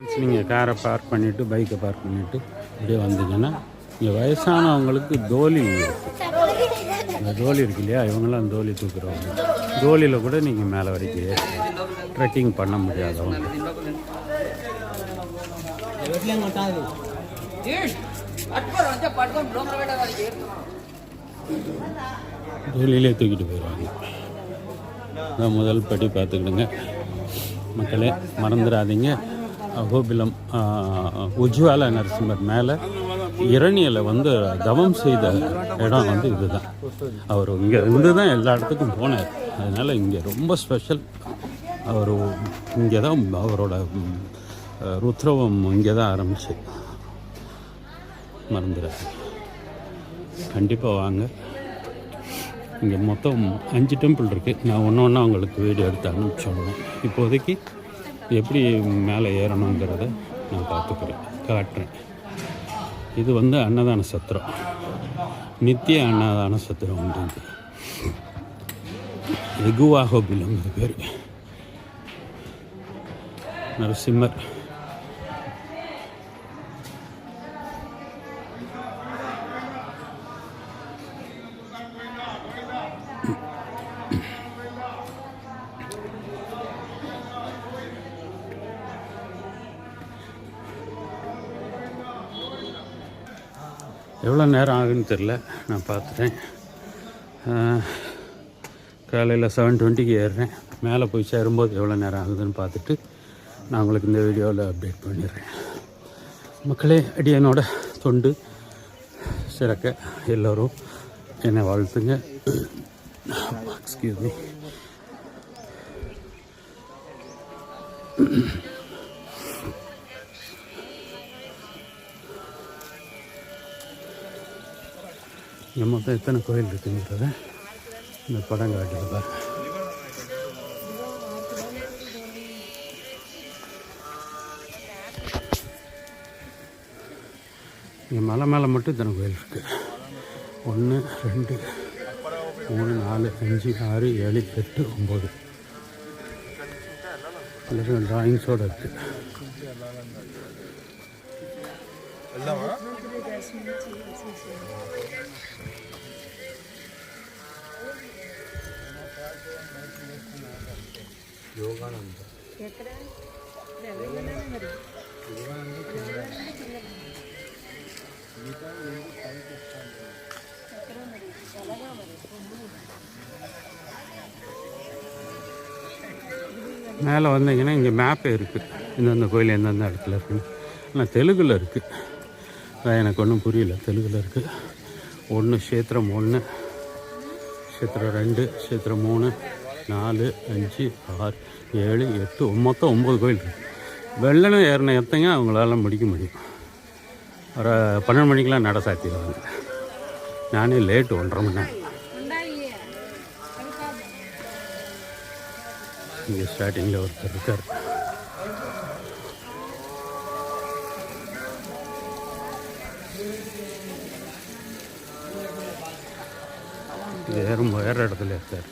நீங்கள் காரை பார்க் பண்ணிவிட்டு பைக்கை பார்க் பண்ணிவிட்டு இப்படியே வந்தீங்கன்னா இங்கே வயசானவங்களுக்கு தோலி இருக்குது. இந்த தோலி இருக்கு இல்லையா, இவங்கெல்லாம் தோலி தூக்குறவங்க. தோலியில் கூட நீங்கள் மேலே வரைக்கும் ட்ரெக்கிங் பண்ண முடியாதவங்க. தோலியிலே தூக்கிட்டு போயிடுவாங்க. அதான் முதல் படி பார்த்துக்கிடுங்க மக்களே, மறந்துடாதீங்க. அகோபிலம் உஜ்வாலா நரசிம்மர் மேலே இரணியில் வந்து தவம் செய்த இடம் வந்து இதுதான். அவர் இங்கே இருந்து தான் எல்லா இடத்துக்கும் போனார். அதனால் இங்கே ரொம்ப ஸ்பெஷல். அவர் இங்கே தான் அவரோட ருத்ரவம் இங்கே தான் ஆரம்பிச்சு. மறந்துடாது, கண்டிப்பாக வாங்க. இங்கே மொத்தம் 5 டெம்பிள் இருக்குது. நான் ஒன்று ஒன்றா உங்களுக்கு வீடியோ எடுத்து அனுப்பிச்சோம். இப்போதைக்கு எப்படி மேலே ஏறணுங்கிறத நான் பார்த்துக்கிறேன், காட்டுறேன். இது வந்து அன்னதான சத்திரம், நித்திய அன்னதான சத்திரம் வந்து எகுவாகோபிலங்கிற பேர். நரசிம்மர் எவ்வளோ நேரம் ஆகுன்னு தெரில, நான் பார்த்துட்டேன். காலையில் 7:20க்கு ஏறுறேன். மேலே போய் சேரும்போது எவ்வளோ நேரம் ஆகுதுன்னு பார்த்துட்டு நான் உங்களுக்கு இந்த வீடியோவில் அப்டேட் பண்ணிடுறேன். மக்களே, அடியனோட தொண்டு சிறக்க எல்லோரும் என்னை வாழ்த்துங்க. Excuse me. இங்கே மொத்தம் எத்தனை கோயில் இருக்குங்கிறத இந்த படம் காட்டுது பாருங்க. இங்கே மலை மேலே மட்டும் இத்தனை கோயில் இருக்குது. 1 2 3 4 5 6 7 8 9 எல்லாரும் டிராயிங்ஸோடு இருக்குது. மேலே வந்தீங்கன்னா இங்கே மேப்பே இருக்குது, இந்தந்த கோயில் எந்தெந்த இடத்துல இருக்குன்னு. ஆனால் தெலுங்கில் இருக்குது. எனக்கு ஒன்றும் புரியல. தெலுங்கில் இருக்குது. 1 க்ஷேத்திரம் 1, க்ஷேத்திரம் 2, க்ஷேத்திரம் 3, 4 5 6 7 8 மொத்தம் 9 கோயில் இருக்குது. வெள்ளனும் ஏறின எத்தங்க அவங்களால முடிக்க முடியும். ஒரு 12 மணிக்கெலாம் நட சாத்திடுவாங்க. நானே லேட்டு 1.5 மணி நேரம். இங்கே ஸ்டார்டிங்கில் ஒருத்தர் இருக்கார். ஏற இடத்துல இருக்கார்.